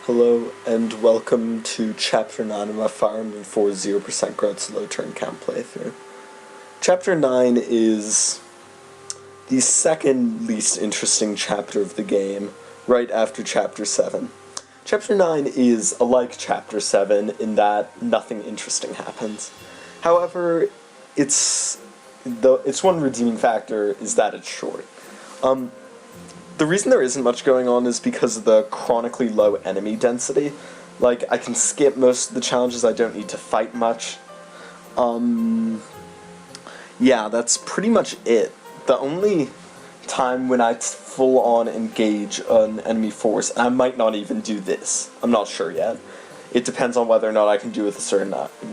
Hello and welcome to Chapter 9 of my Fire Emblem 4 0% growth slow turn count playthrough. Chapter 9 is the second least interesting chapter of the game, right after Chapter 7. Chapter 9 is alike Chapter 7 in that nothing interesting happens. However, its one redeeming factor is that it's short. The reason there isn't much going on is because of the chronically low enemy density. Like, I can skip most of the challenges, I don't need to fight much. Yeah, that's pretty much it. The only time when I full-on engage an enemy force, and I might not even do this, I'm not sure yet, it depends on whether or not I can do with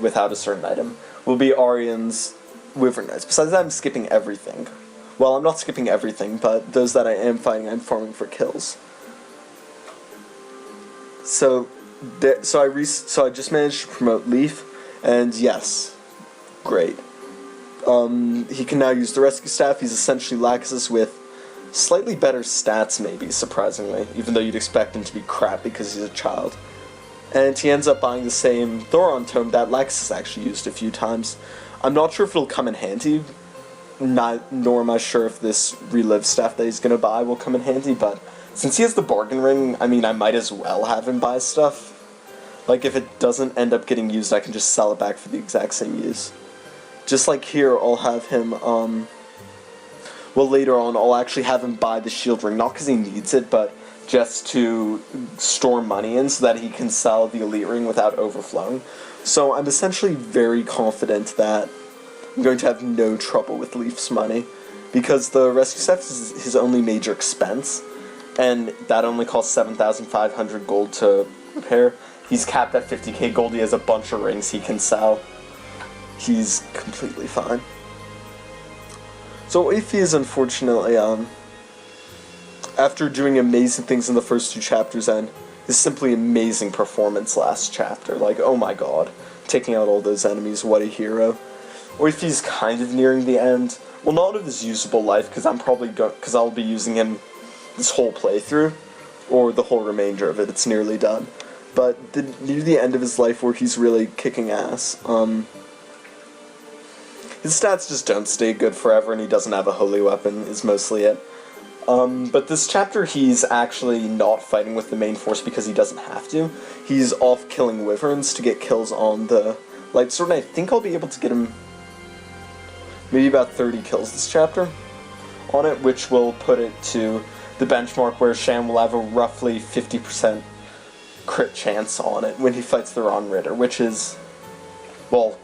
without a certain item, will be Arian's Wyvern Knights. Besides that, I'm skipping everything. Well, I'm not skipping everything, but those that I am fighting, I'm farming for kills. So I just managed to promote Leaf, and yes, great. He can now use the Rescue Staff. He's essentially Lachesis with slightly better stats, maybe, surprisingly, even though you'd expect him to be crap because he's a child. And he ends up buying the same Thoron Tome that Lachesis actually used a few times. I'm not sure if it'll come in handy, nor am I sure if this Relive Staff that he's going to buy will come in handy, but since he has the Bargain Ring, I mean, I might as well have him buy stuff. Like, if it doesn't end up getting used, I can just sell it back for the exact same use. Just like here, I'll have him, well, later on, I'll actually have him buy the Shield Ring, not because he needs it, but just to store money in so that he can sell the Elite Ring without overflowing. So I'm essentially very confident that I'm going to have no trouble with Leaf's money, because the Rescue Staff is his only major expense, and that only costs 7,500 gold to repair. He's capped at 50k gold, he has a bunch of rings he can sell. He's completely fine. So Ify is unfortunately, after doing amazing things in the first two chapters and his simply amazing performance last chapter, like, oh my god, taking out all those enemies, what a hero. Or if he's kind of nearing the end, well, not of his usable life, because I'll be using him this whole playthrough, or the whole remainder of it. It's nearly done. But near the end of his life, where he's really kicking ass, his stats just don't stay good forever, and he doesn't have a holy weapon. Is mostly it. But this chapter, he's actually not fighting with the main force because he doesn't have to. He's off killing wyverns to get kills on the light sword, and I think I'll be able to get him maybe about 30 kills this chapter on it, which will put it to the benchmark where Shan will have a roughly 50% crit chance on it when he fights the Ron Ritter, which is, well,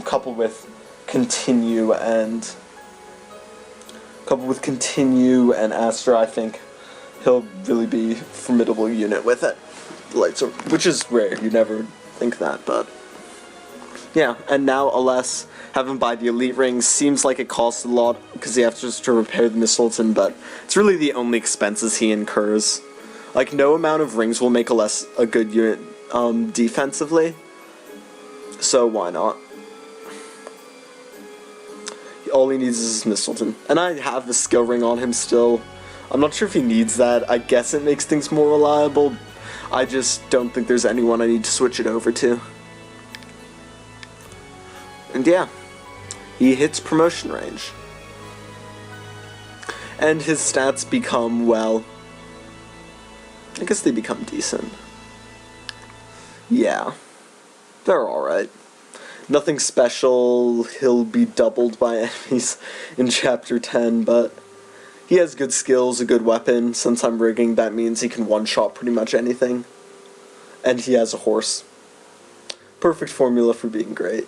coupled with Continue and Astra, I think he'll really be a formidable unit with it. Light sword, which is rare, you never think that, but yeah. And now, alas, have him buy the Elite Ring. Seems like it costs a lot because he has to repair the Mistleton, but it's really the only expenses he incurs. Like, no amount of rings will make a good unit defensively, so why not? All he needs is his Mistleton. And I have the skill ring on him still. I'm not sure if he needs that. I guess it makes things more reliable. I just don't think there's anyone I need to switch it over to. And yeah, he hits promotion range. And his stats become, well, I guess they become decent. Yeah, they're alright. Nothing special, he'll be doubled by enemies in Chapter 10, but he has good skills, a good weapon. Since I'm rigging, that means he can one-shot pretty much anything. And he has a horse. Perfect formula for being great.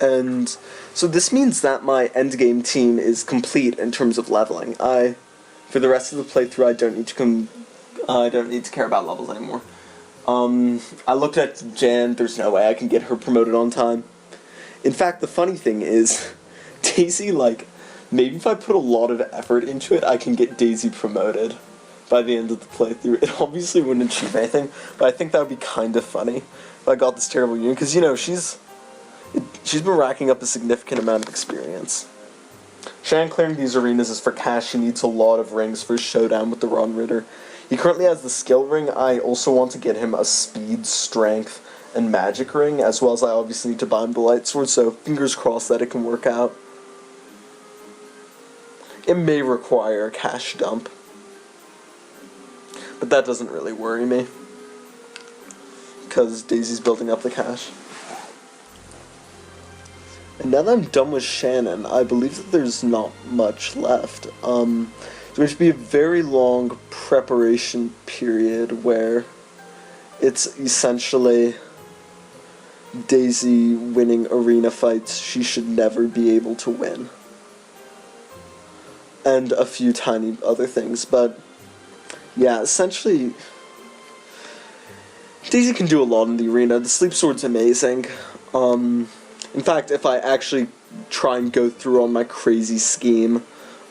And so this means that my endgame team is complete in terms of leveling. For the rest of the playthrough, I don't need to care about levels anymore. I looked at Jan, there's no way I can get her promoted on time. In fact, the funny thing is, Daisy, like, maybe if I put a lot of effort into it, I can get Daisy promoted by the end of the playthrough. It obviously wouldn't achieve anything, but I think that would be kind of funny if I got this terrible unit, because, you know, she's been racking up a significant amount of experience. Shan clearing these arenas is for cash. She needs a lot of rings for showdown with the Ron Ritter. He currently has the skill ring. I also want to get him a speed, strength, and magic ring, as well as I obviously need to buy him the light sword, so fingers crossed that it can work out. It may require a cash dump, but that doesn't really worry me, because Daisy's building up the cash. And now that I'm done with Shannon, I believe that there's not much left. There's going to be a very long preparation period where it's essentially Daisy winning arena fights she should never be able to win. And a few tiny other things, but yeah, essentially Daisy can do a lot in the arena. The sleep sword's amazing. In fact, if I actually try and go through on my crazy scheme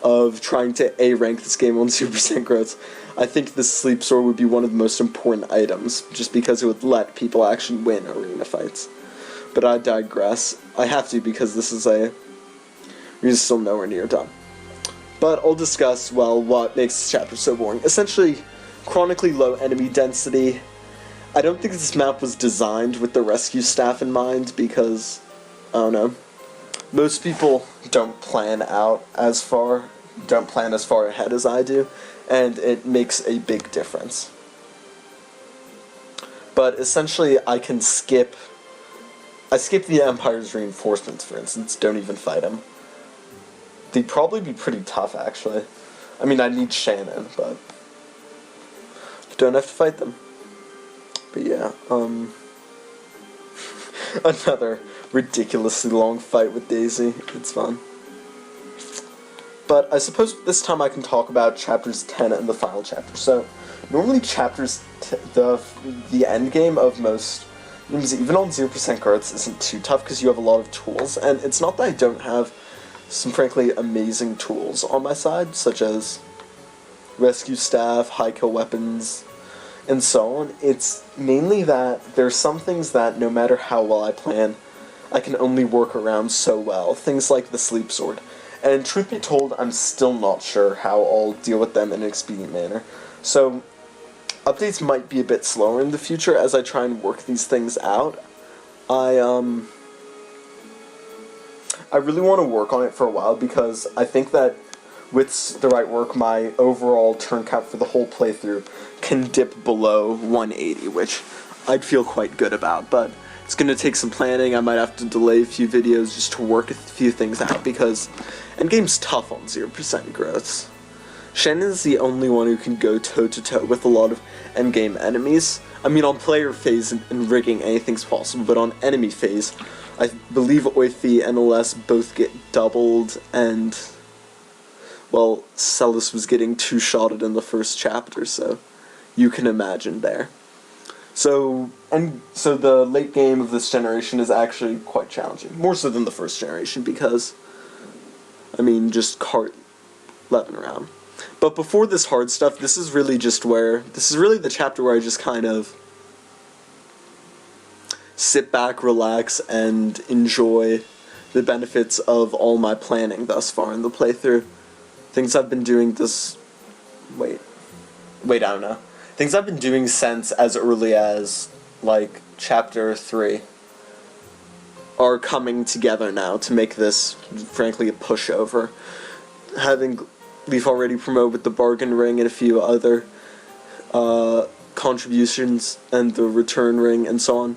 of trying to A-rank this game on 0% growth, I think the sleep sword would be one of the most important items, just because it would let people actually win arena fights. But I digress. I have to, because this is we're still nowhere near done. But I'll discuss, well, what makes this chapter so boring. Essentially, chronically low enemy density. I don't think this map was designed with the rescue staff in mind, because, I don't know, most people don't plan as far ahead as I do, and it makes a big difference. But essentially, I skip the Empire's reinforcements, for instance. Don't even fight them. They'd probably be pretty tough, actually. I mean, I need Shannon, but don't have to fight them. But yeah, another ridiculously long fight with Daisy. It's fun. But I suppose this time I can talk about chapters 10 and the final chapter. So, normally chapters, the end game of most, even on 0% guards, isn't too tough because you have a lot of tools. And it's not that I don't have some frankly amazing tools on my side, such as rescue staff, high kill weapons, and so on. It's mainly that there's some things that no matter how well I plan, I can only work around so well. Things like the sleep sword. And truth be told, I'm still not sure how I'll deal with them in an expedient manner. So, updates might be a bit slower in the future as I try and work these things out. I really want to work on it for a while, because I think that with the right work, my overall turn count for the whole playthrough can dip below 180, which I'd feel quite good about, but it's going to take some planning. I might have to delay a few videos just to work a few things out, because endgame's tough on 0% growths. Shannon's the only one who can go toe-to-toe with a lot of endgame enemies. I mean, on player phase and rigging, anything's possible, but on enemy phase, I believe Oifi and LS both get doubled, and, well, Celis was getting two-shotted in the first chapter, so you can imagine there. So the late game of this generation is actually quite challenging, more so than the first generation, because, I mean, just cart 11 around. But before this hard stuff, this is really the chapter where I just kind of sit back, relax, and enjoy the benefits of all my planning thus far in the playthrough. Things I've been doing I don't know. Things I've been doing since as early as, like, chapter 3 are coming together now to make this, frankly, a pushover. Having Leaf already promote with the bargain ring and a few other contributions and the return ring and so on.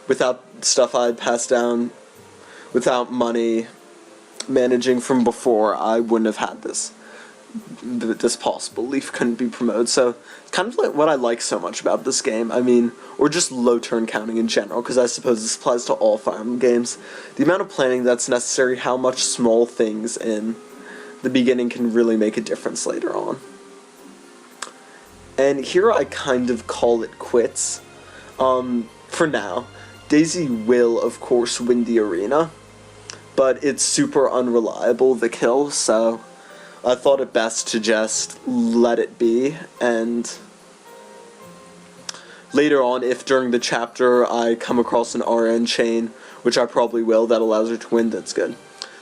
Without stuff I'd passed down, without money managing from before, I wouldn't have had this possible. Leaf couldn't be promoted, so it's kind of like what I like so much about this game. I mean, or just low turn counting in general, because I suppose this applies to all Fire Emblem games. The amount of planning that's necessary, how much small things in the beginning can really make a difference later on. And here I kind of call it quits. For now. Daisy will, of course, win the arena, but it's super unreliable, the kill, so I thought it best to just let it be, and later on, if during the chapter I come across an RN chain, which I probably will, that allows her to win, that's good.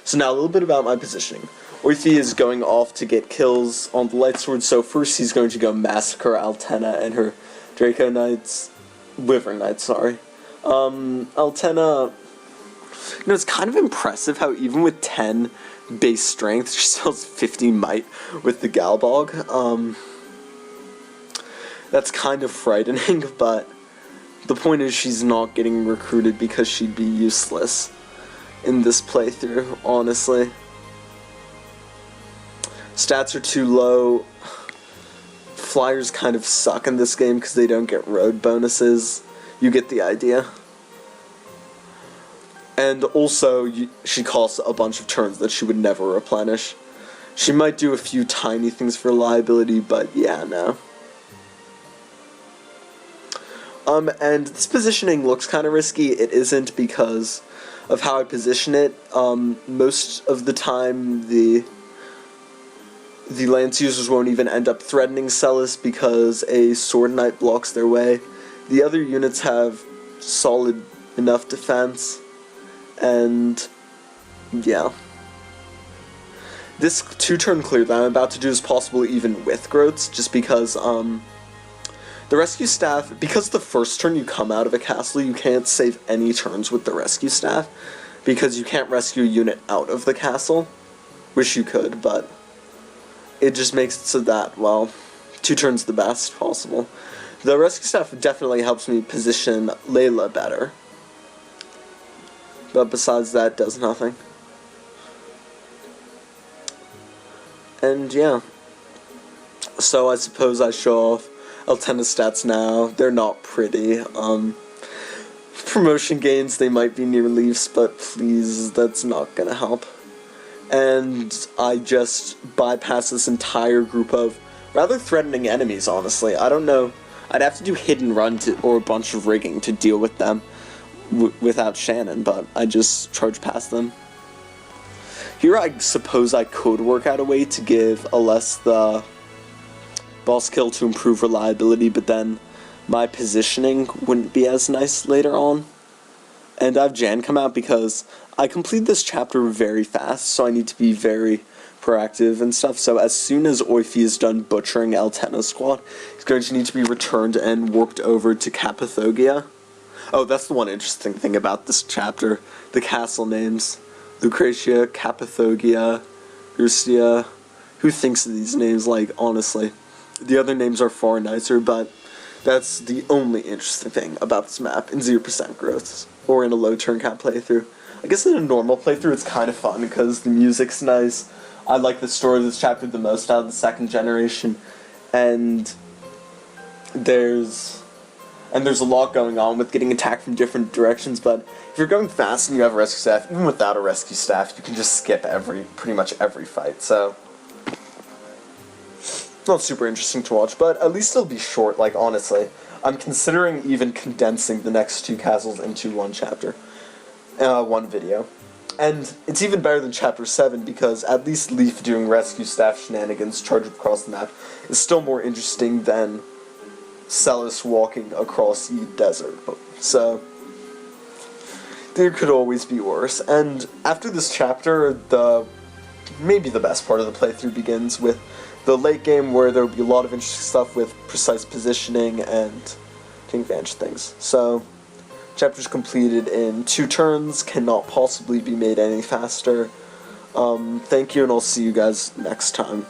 So now a little bit about my positioning. Orphe is going off to get kills on the light sword, so first he's going to go massacre Altena and her Draco Knights, Wyvern Knights, sorry. Altena, it's kind of impressive how even with 10 base strength, she still has 50 might with the Galbog. That's kind of frightening, but the point is she's not getting recruited because she'd be useless in this playthrough, honestly. Stats are too low. Flyers kind of suck in this game because they don't get road bonuses. You get the idea. And also, she costs a bunch of turns that she would never replenish. She might do a few tiny things for reliability, but yeah, no. And this positioning looks kind of risky. It isn't because of how I position it. Most of the time, the Lance users won't even end up threatening Celis because a Sword Knight blocks their way. The other units have solid enough defense, and yeah. This 2-turn clear that I'm about to do is possible even with Groats, just because the rescue staff, because the first turn you come out of a castle, you can't save any turns with the rescue staff, because you can't rescue a unit out of the castle. Wish you could, but it just makes it so that, well, 2 turns the best possible. The rescue staff definitely helps me position Layla better, but besides that, does nothing. And yeah, so I suppose I show off Altena's stats now. They're not pretty. Promotion gains, they might be near Leafs, but please, that's not gonna help. And I just bypass this entire group of rather threatening enemies, honestly. I don't know. I'd have to do hidden run or a bunch of rigging to deal with them without Shannon, but I just charge past them. Here I suppose I could work out a way to give Aless the boss kill to improve reliability, but then my positioning wouldn't be as nice later on. And I have Jan come out because I complete this chapter very fast, so I need to be very proactive and stuff. So as soon as Orphe is done butchering Altena's squad, he's going to need to be returned and warped over to Kapathogia. Oh, that's the one interesting thing about this chapter. The castle names. Lucretia, Kapathogia, Rustia. Who thinks of these names, like, honestly? The other names are far nicer, but that's the only interesting thing about this map in 0% growths, or in a low turn count playthrough. I guess in a normal playthrough it's kind of fun because the music's nice. I like the story of this chapter the most out of the second generation, and there's a lot going on with getting attacked from different directions, but if you're going fast and you have a rescue staff, even without a rescue staff, you can just skip pretty much every fight, so not super interesting to watch, but at least it'll be short, like, honestly. I'm considering even condensing the next 2 castles into one chapter, one video. And it's even better than Chapter 7 because at least Leaf doing rescue staff shenanigans charged across the map is still more interesting than Celis walking across the desert. So there could always be worse. And after this chapter, maybe the best part of the playthrough begins with the late game, where there will be a lot of interesting stuff with precise positioning and taking advantage of things. So chapters completed in 2 turns, cannot possibly be made any faster. Thank you, and I'll see you guys next time.